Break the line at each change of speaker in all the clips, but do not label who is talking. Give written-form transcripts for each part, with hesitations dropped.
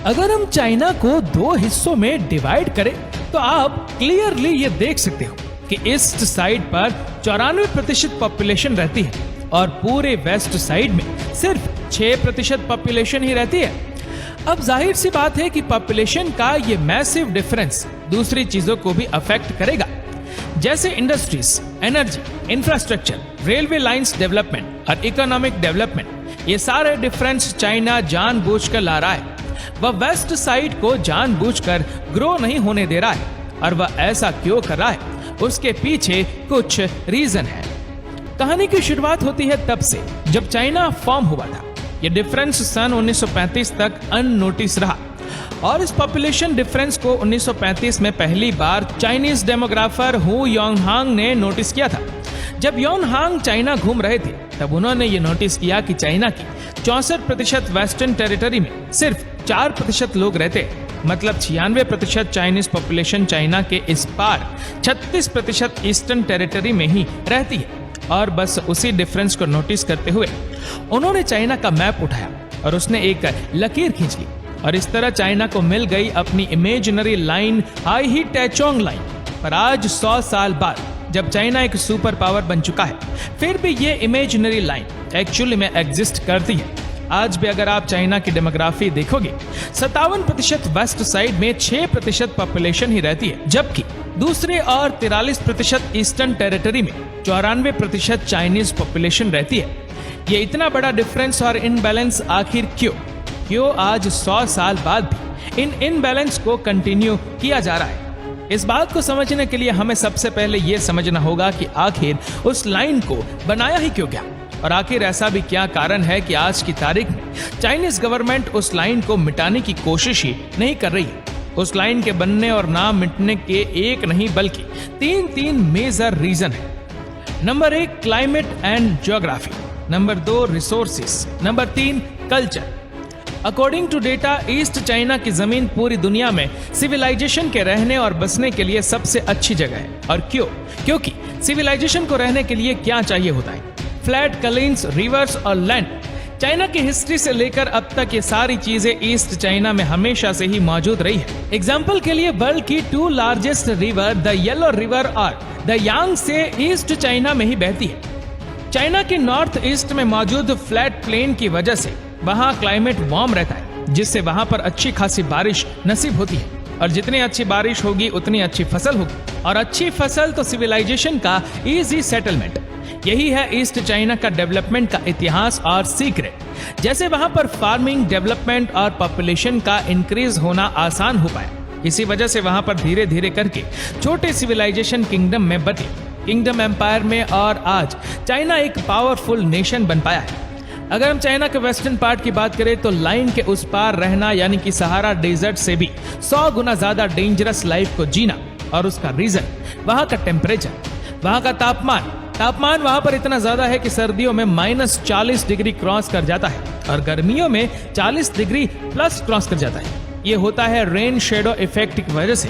अगर हम चाइना को दो हिस्सों में डिवाइड करें तो आप क्लियरली ये देख सकते हो कि ईस्ट साइड पर 94% पॉपुलेशन रहती है और पूरे वेस्ट साइड में सिर्फ 6% पॉपुलेशन ही रहती है। अब जाहिर सी बात है कि पॉपुलेशन का ये मैसिव डिफरेंस दूसरी चीजों को भी अफेक्ट करेगा, जैसे industries, energy, infrastructure, railway lines development और इकोनॉमिक डेवलपमेंट। ये सारे डिफरेंस चाइना जानबूझकर ला रहा है। वह वेस्ट साइड को जानबूझकर ग्रो नहीं होने दे रहा है और वह ऐसा क्यों कर रहा है, उसके पीछे कुछ रीजन है। कहानी की शुरुआत होती है तब से जब चाइना फॉर्म हुआ था। यह डिफरेंस सन 1935 तक अननोटिस रहा और इस पॉपुलेशन डिफरेंस को 1935 में पहली बार चाइनीज डेमोग्राफर हु योंगहांग ने नोटिस किया था। जब योंगहांग चाइना घूम रहे थे तब उन्होंने ये नोटिस किया कि चाइना की 64% वेस्टर्न टेरिटरी में सिर्फ 4% लोग रहते हैं, मतलब 96% चाइनीज पॉपुलेशन चाइना के इस पार 36% ईस्टर्न टेरिटरी में ही रहती है। और बस उसी डिफरेंस को नोटिस करते हुए उन्होंने चाइना का मैप उठाया और उसने एक लकीर खींच ली और इस तरह चाइना को मिल गई अपनी इमेजिनरी लाइन, हाई ही टैचोंग लाइन। पर आज 100 साल बाद जब चाइना एक सुपर पावर बन चुका है, फिर भी ये इमेजिनरी लाइन एक्चुअली में एग्जिस्ट करती है। आज भी अगर आप चाइना की डेमोग्राफी देखोगे, 57% वेस्ट साइड में 6% पॉपुलेशन ही रहती है, जबकि दूसरे और 43% ईस्टर्न टेरिटरी में 94% चाइनीज पॉपुलेशन रहती है। ये इतना बड़ा डिफरेंस और इनबैलेंस आखिर क्यों आज 100 साल बाद भी इन इनबैलेंस को कंटिन्यू किया जा रहा है? इस बात को समझने के लिए हमें सबसे पहले ये समझना होगा कि आखिर उस लाइन को बनाया ही क्यों गया और आखिर ऐसा भी क्या कारण है कि आज की तारीख में चाइनीज गवर्नमेंट उस लाइन को मिटाने की कोशिश ही नहीं कर रही है। उस लाइन के बनने और ना मिटने के एक नहीं बल्कि तीन मेजर रीजन है। Number 1 climate and geography, number 2 resources, number 3 culture. According to data, east China की जमीन पूरी दुनिया में सिविलाइजेशन के रहने और बसने के लिए सबसे अच्छी जगह है। और क्यों? क्योंकि सिविलाइजेशन को रहने के लिए क्या चाहिए होता है? फ्लैट कलीन्स, रिवर्स और लैंड। चाइना की हिस्ट्री से लेकर अब तक ये सारी चीजें ईस्ट चाइना में हमेशा से ही मौजूद रही है। एग्जाम्पल के लिए वर्ल्ड की 2 largest river the yellow river और द यांगत्से ईस्ट चाइना में ही बहती है। चाइना के नॉर्थ ईस्ट में मौजूद फ्लैट प्लेन की वजह से वहाँ क्लाइमेट वार्म रहता है, जिससे वहाँ पर अच्छी खासी बारिश नसीब होती है और जितनी अच्छी बारिश होगी उतनी अच्छी फसल होगी और अच्छी फसल तो सिविलाइजेशन का इजी सेटलमेंट। यही है ईस्ट चाइना का डेवलपमेंट का इतिहास और सीक्रेट। जैसे वहाँ पर फार्मिंग, डेवलपमेंट और पॉपुलेशन का इंक्रीज होना आसान हो पाया, इसी वजह से वहाँ पर धीरे धीरे करके छोटे सिविलाइजेशन किंगडम में बदले, किंगडम एम्पायर में, और आज चाइना एक पावरफुल नेशन बन पाया है। अगर हम चाइना के वेस्टर्न पार्ट की बात करें तो लाइन के उस पार रहना यानी कि सहारा डेजर्ट से भी 100 गुना ज्यादा डेंजरस लाइफ को जीना। और उसका रीजन वहाँ का टेम्परेचर, वहाँ का तापमान वहाँ पर इतना ज्यादा है कि सर्दियों में -40 डिग्री क्रॉस कर जाता है और गर्मियों में 40 डिग्री प्लस क्रॉस कर जाता है। ये होता है रेन शेडो इफेक्ट की वजह से।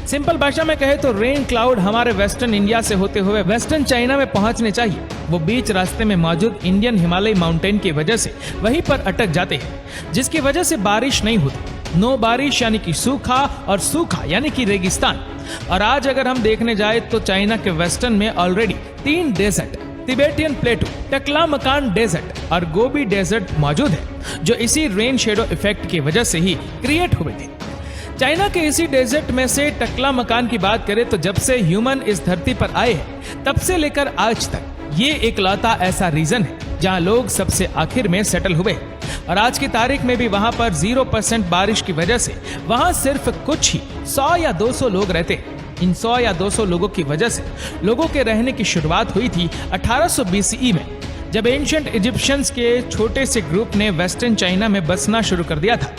सिंपल भाषा में कहे तो रेन क्लाउड हमारे वेस्टर्न इंडिया से होते हुए वेस्टर्न चाइना में पहुंचने चाहिए, वो बीच रास्ते में मौजूद इंडियन हिमालय माउंटेन की वजह से वहीं पर अटक जाते हैं, जिसकी वजह से बारिश नहीं होती। नो बारिश यानी कि सूखा और सूखा यानी कि रेगिस्तान। और आज अगर हम देखने जाए तो चाइना के वेस्टर्न में already 3 desert, Tibetan plateau, Taklamakan desert और गोबी डेजर्ट मौजूद है, जो इसी रेन शेडो इफेक्ट की वजह से ही क्रिएट हुए थे। चाइना के इसी डेजर्ट में से टकलामकान की बात करें तो जब से ह्यूमन इस धरती पर आए हैं तब से लेकर आज तक ये इकलौता ऐसा रीजन है जहां लोग सबसे आखिर में सेटल हुए। और आज की तारीख में भी वहां पर 0% बारिश की वजह से वहां सिर्फ कुछ ही 100 या 200 लोग रहते हैं। इन 100 या 200 लोगों की वजह से लोगों के रहने की शुरुआत हुई थी 1800 BCE में, जब एंशिएंट इजिप्शियंस के छोटे से ग्रुप ने वेस्टर्न चाइना में बसना शुरू कर दिया था।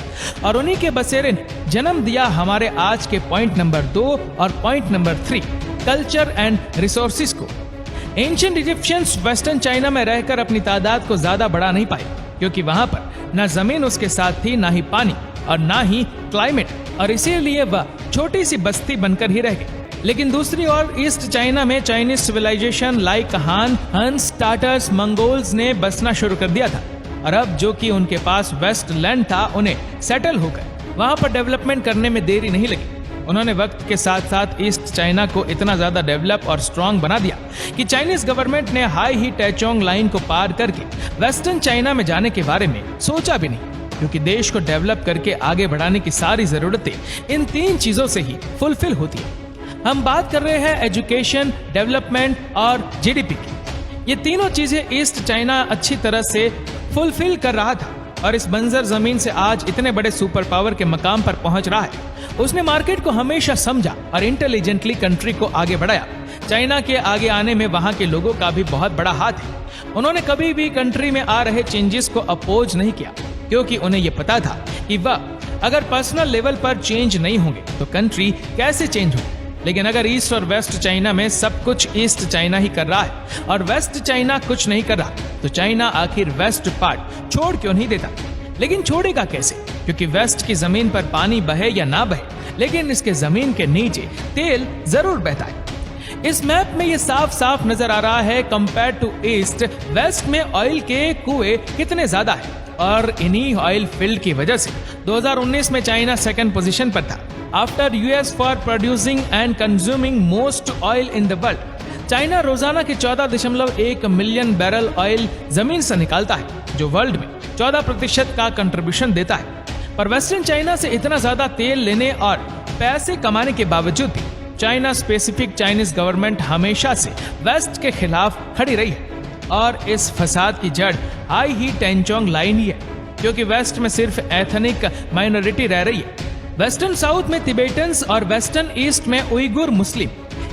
और उन्हीं के बसेरे ने जन्म दिया हमारे आज के पॉइंट नंबर 2 और point number 3, culture and resources को। एंशिएंट इजिप्शियंस वेस्टर्न चाइना में रहकर अपनी तादाद को ज्यादा बढ़ा नहीं पाए, क्योंकि वहां पर ना जमीन उसके साथ थी, ना ही पानी और ना ही क्लाइमेट, और इसीलिए वह छोटी सी बस्ती बनकर ही रह गई। लेकिन दूसरी ओर ईस्ट चाइना में चाइनीज सिविलाइजेशन लाइक हान, हंस, टाटर्स, मंगोल्स ने बसना शुरू कर दिया था। और अब जो कि उनके पास वेस्ट लैंड था, उन्हें सेटल होकर वहां पर डेवलपमेंट करने में देरी नहीं लगी। उन्होंने वक्त के साथ साथ ईस्ट चाइना को इतना ज्यादा डेवलप और स्ट्रांग बना दिया कि चाइनीज गवर्नमेंट ने हाई ही टैचोंग लाइन को पार करके वेस्टर्न चाइना में जाने के बारे में सोचा भी नहीं, क्योंकि देश को डेवलप करके आगे बढ़ाने की सारी जरूरतें इन 3 चीजों से ही फुलफिल होती है। हम बात कर रहे हैं एजुकेशन, डेवलपमेंट और जीडीपी की। ये तीनों चीजें ईस्ट चाइना अच्छी तरह से फुलफिल कर रहा था और इस बंजर जमीन से आज इतने बड़े सुपर पावर के मकाम पर पहुंच रहा है। उसने मार्केट को हमेशा समझा और इंटेलिजेंटली कंट्री को आगे बढ़ाया। चाइना के आगे आने में वहां के लोगों का भी बहुत बड़ा हाथ है। उन्होंने कभी भी कंट्री में आ रहे चेंजेस को अपोज नहीं किया, क्योंकि उन्हें यह पता था कि वह अगर पर्सनल लेवल पर चेंज नहीं होंगे तो कंट्री कैसे चेंज होगी। लेकिन अगर ईस्ट और वेस्ट चाइना में सब कुछ ईस्ट चाइना ही कर रहा है और वेस्ट चाइना कुछ नहीं कर रहा, तो चाइना आखिर वेस्ट पार्ट छोड़ क्यों नहीं देता? लेकिन छोड़ेगा कैसे? क्योंकि वेस्ट की जमीन पर पानी बहे या ना बहे, लेकिन इसके जमीन के नीचे तेल जरूर बहता है। इस मैप में ये साफ साफ नजर आ रहा है कंपेयर टू ईस्ट, वेस्ट में ऑयल के कुएं कितने ज्यादा है और इन्हीं ऑयल फील्ड की वजह से 2019 में चाइना सेकंड पोजीशन पर था after US for producing and consuming most oil in the world. China रोजाना के 14.1 मिलियन बैरल ऑयल जमीन से निकालता है, जो वर्ल्ड में 14% का कंट्रीब्यूशन देता है। पर वेस्टर्न चाइना से इतना ज्यादा तेल लेने और पैसे कमाने के बावजूद भी चाइना स्पेसिफिक चाइनीज गवर्नमेंट हमेशा से वेस्ट के खिलाफ खड़ी रही है और इस फसाद की जड़ हाई ही टैचोंग लाइन ही है, क्योंकि वेस्ट में सिर्फ एथनिक माइनॉरिटी रह रही है। वेस्टर्न साउथ में तिबेटन्स और वेस्टर्न ईस्ट में उइगुर मुस्लिम।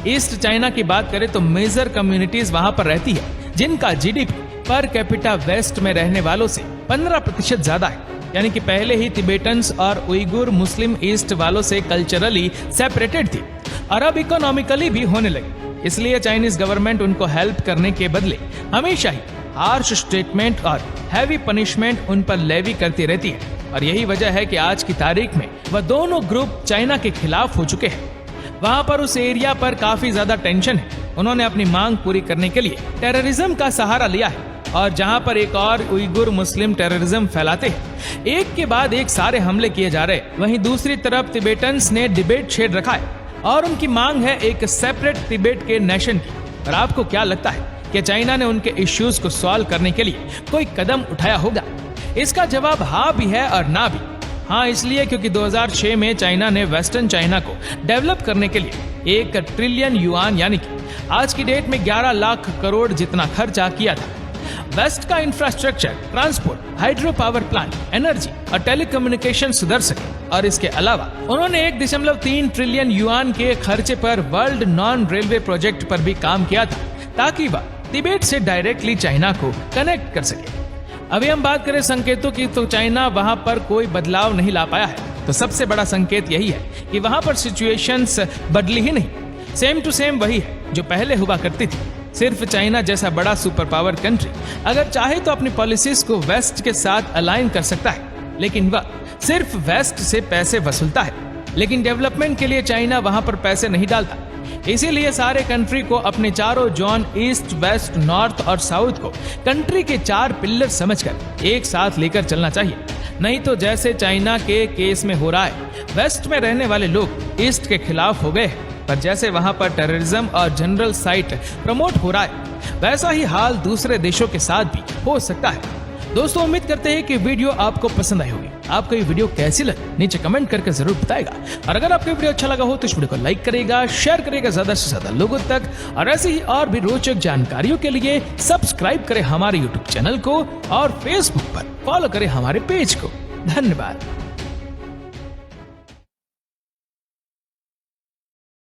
ईस्ट चाइना की बात करें तो मेजर कम्युनिटीज वहां पर रहती है, जिनका जीडीपी पर कैपिटा वेस्ट में रहने वालों से 15% ज्यादा है। यानी कि पहले ही तिबेटन्स और उइगुर मुस्लिम ईस्ट वालों से कल्चरली सेपरेटेड थी और अब इकोनॉमिकली भी होने लगी। इसलिए चाइनीज गवर्नमेंट उनको हेल्प करने के बदले हमेशा ही हार्श स्टेटमेंट और हैवी पनिशमेंट उन पर लेवी करती रहती है और यही वजह है कि आज की तारीख में वह दोनों ग्रुप चाइना के खिलाफ हो चुके हैं। वहां पर उस एरिया पर काफी ज्यादा टेंशन है। उन्होंने अपनी मांग पूरी करने के लिए टेररिज्म का सहारा लिया है और जहां पर एक और उइगुर मुस्लिम टेररिज्म फैलाते हैं, एक के बाद एक सारे हमले किए जा रहे, वहीं दूसरी तरफ तिबेटन्स ने डिबेट छेड़ रखा है और उनकी मांग है एक सेपरेट तिबेट के नेशन की। और आपको क्या लगता है कि चाइना ने उनके इश्यूज को सॉल्व करने के लिए कोई कदम उठाया होगा? इसका जवाब हाँ भी है और ना भी। हाँ इसलिए क्योंकि 2006 में चाइना ने वेस्टर्न चाइना को डेवलप करने के लिए 1 ट्रिलियन युआन यानी कि आज की डेट में 11 लाख करोड़ जितना खर्चा किया था। वेस्ट का infrastructure, transport, hydro power plant, energy और टेलीकम्युनिकेशन सुधर सके और इसके अलावा उन्होंने 1.3 ट्रिलियन युआन के खर्चे पर वर्ल्ड नॉन रेलवे प्रोजेक्ट पर भी काम किया था, ताकि वह तिबेट से डायरेक्टली चाइना को कनेक्ट कर सके। अभी हम बात करें संकेतों की, तो चाइना वहां पर कोई बदलाव नहीं ला पाया है। तो सबसे बड़ा संकेत यही है कि वहां पर सिचुएशंस बदली ही नहीं, सेम टू सेम वही है जो पहले हुआ करती थी। सिर्फ चाइना जैसा बड़ा सुपर पावर कंट्री अगर चाहे तो अपनी पॉलिसीज को वेस्ट के साथ अलाइन कर सकता है, लेकिन वह सिर्फ वेस्ट से पैसे वसूलता है, लेकिन डेवलपमेंट के लिए चाइना वहां पर पैसे नहीं डालता। इसीलिए सारे कंट्री को अपने चारों जोन ईस्ट, वेस्ट, नॉर्थ और साउथ को कंट्री के 4 पिलर समझकर एक साथ लेकर चलना चाहिए। नहीं तो जैसे चाइना के केस में हो रहा है, वेस्ट में रहने वाले लोग ईस्ट के खिलाफ हो गए हैं, पर जैसे वहां पर टेररिज्म और जनरल साइट प्रमोट हो रहा है, वैसा ही हाल दूसरे देशों के साथ भी हो सकता है। दोस्तों उम्मीद करते हैं कि वीडियो आपको पसंद आई होगी। आपको ये वीडियो कैसी लगी नीचे कमेंट करके जरूर बताएगा और अगर आपको वीडियो अच्छा लगा हो तो इस वीडियो को लाइक करेगा, शेयर करेगा ज्यादा से ज्यादा लोगों तक और ऐसी ही और भी रोचक जानकारियों के लिए सब्सक्राइब करें हमारे यूट्यूब चैनल को और फेसबुक पर फॉलो करें हमारे पेज को। धन्यवाद।